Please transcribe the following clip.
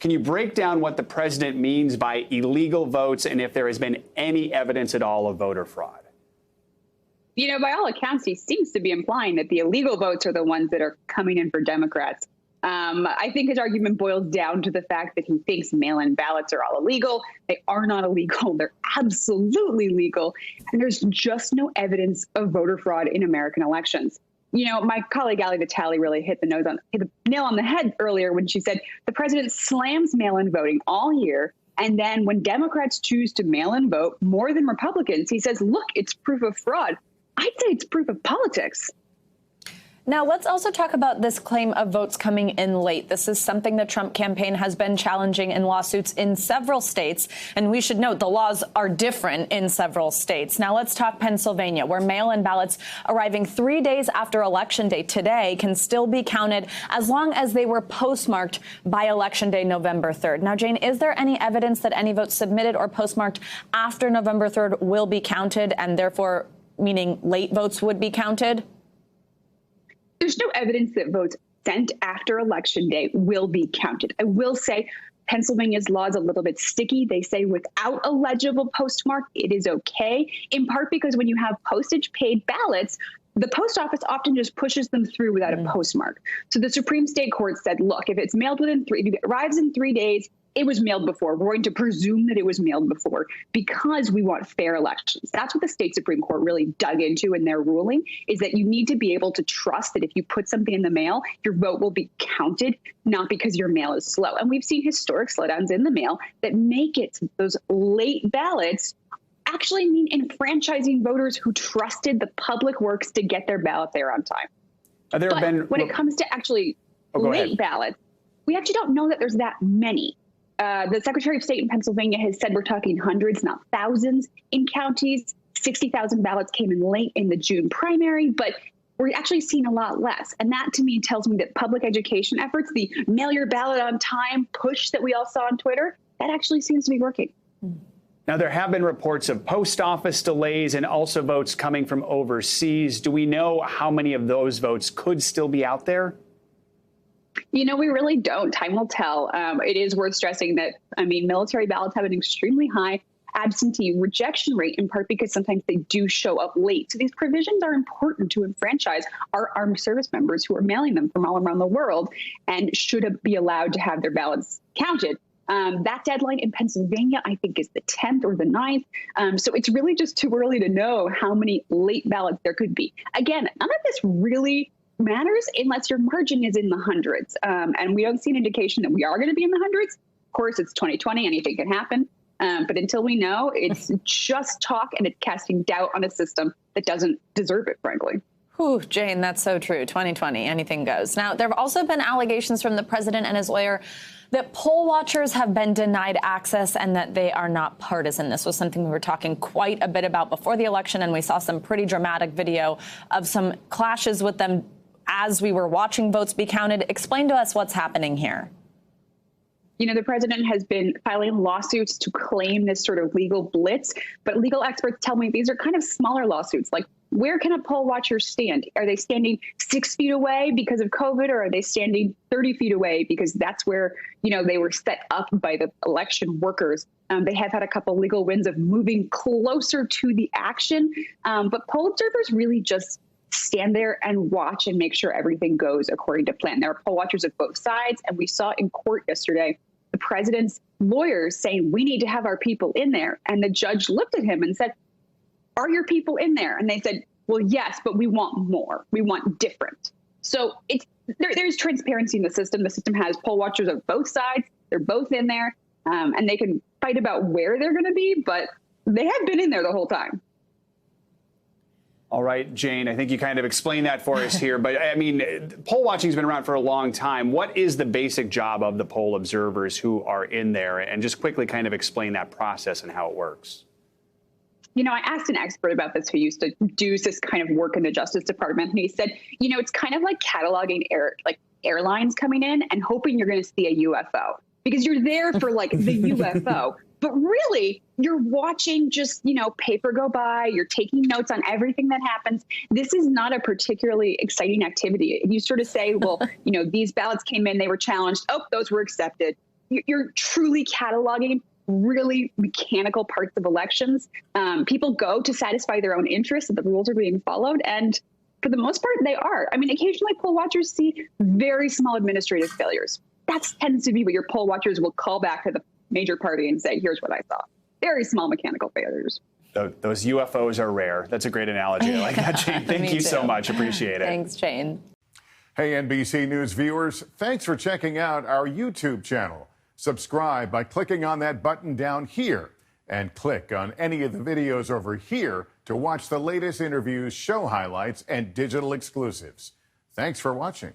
Can you break down what the president means by illegal votes and if there has been any evidence at all of voter fraud? You know, by all accounts, he seems to be implying that the illegal votes are the ones that are coming in for Democrats. I think his argument boils down to the fact that he thinks mail-in ballots are all illegal. They are not illegal. They're absolutely legal. And there's just no evidence of voter fraud in American elections. You know, my colleague Ali Vitale really hit the nail on the head earlier when she said the president slams mail-in voting all year. And then when Democrats choose to mail-in vote more than Republicans, he says, look, it's proof of fraud. I'd say it's proof of politics. Now, let's also talk about this claim of votes coming in late. This is something the Trump campaign has been challenging in lawsuits in several states. And we should note the laws are different in several states. Now, let's talk Pennsylvania, where mail-in ballots arriving 3 days after Election Day today can still be counted as long as they were postmarked by Election Day, November 3rd. Now, Jane, is there any evidence that any votes submitted or postmarked after November 3rd will be counted and therefore meaning late votes would be counted? There's no evidence that votes sent after Election Day will be counted. I will say Pennsylvania's law is a little bit sticky. They say without a legible postmark, it is okay, in part because when you have postage paid ballots, the post office often just pushes them through without a postmark. So the Supreme State Court said, look, if it's mailed if it arrives in 3 days, it was mailed before. We're going to presume that it was mailed before because we want fair elections. That's what the state Supreme Court really dug into in their ruling, is that you need to be able to trust that if you put something in the mail, your vote will be counted, not because your mail is slow. And we've seen historic slowdowns in the mail that make it those late ballots actually mean enfranchising voters who trusted the public works to get their ballot there on time. When it comes to actually late ballots, we actually don't know that there's that many. The Secretary of State in Pennsylvania has said we're talking hundreds, not thousands in counties. 60,000 ballots came in late in the June primary, but we're actually seeing a lot less. And that to me tells me that public education efforts, the mail your ballot on time push that we all saw on Twitter, that actually seems to be working. Now, there have been reports of post office delays and also votes coming from overseas. Do we know how many of those votes could still be out there? You know, we really don't. Time will tell. It is worth stressing that, military ballots have an extremely high absentee rejection rate, in part because sometimes they do show up late. So these provisions are important to enfranchise our armed service members who are mailing them from all around the world and should be allowed to have their ballots counted. That deadline in Pennsylvania, I think, is the 10th or the 9th. So it's really just too early to know how many late ballots there could be. Again, none of this really matters unless your margin is in the hundreds. And we don't see an indication that we are going to be in the hundreds. Of course, it's 2020. Anything can happen. But until we know, it's just talk, and it's casting doubt on a system that doesn't deserve it, frankly. Whew, Jane, that's so true. 2020, anything goes. Now, there have also been allegations from the president and his lawyer that poll watchers have been denied access and that they are not partisan. This was something we were talking quite a bit about before the election, and we saw some pretty dramatic video of some clashes with them as we were watching votes be counted. Explain to us what's happening here. You know, the president has been filing lawsuits to claim this sort of legal blitz, but legal experts tell me these are kind of smaller lawsuits. Like, where can a poll watcher stand? Are they standing 6 feet away because of COVID, or are they standing 30 feet away because that's where, they were set up by the election workers? They have had a couple legal wins of moving closer to the action, but poll observers really just stand there and watch and make sure everything goes according to plan. There are poll watchers of both sides, and we saw in court yesterday the president's lawyers saying, we need to have our people in there. And the judge looked at him and said, are your people in there? And they said, well, yes, but we want more. We want different. So there's transparency in the system. The system has poll watchers of both sides. They're both in there, and they can fight about where they're going to be, but they have been in there the whole time. All right, Jane, I think you kind of explained that for us here. But poll watching has been around for a long time. What is the basic job of the poll observers who are in there? And just quickly kind of explain that process and how it works. I asked an expert about this who used to do this kind of work in the Justice Department. And he said, it's kind of like cataloging airlines coming in and hoping you're going to see a UFO, because you're there for the UFO. But really, you're watching just, paper go by. You're taking notes on everything that happens. This is not a particularly exciting activity. If you sort of say, well, these ballots came in, they were challenged. Oh, those were accepted. you're truly cataloging really mechanical parts of elections. People go to satisfy their own interests that the rules are being followed. And for the most part, they are. I mean, occasionally poll watchers see very small administrative failures. That tends to be what your poll watchers will call back to the major party and say, here's what I saw. Very small mechanical failures. Those UFOs are rare. That's a great analogy. I like that, Jane. Thank you so much. Appreciate it. Thanks, Jane. Hey, NBC News viewers, thanks for checking out our YouTube channel. Subscribe by clicking on that button down here and click on any of the videos over here to watch the latest interviews, show highlights, and digital exclusives. Thanks for watching.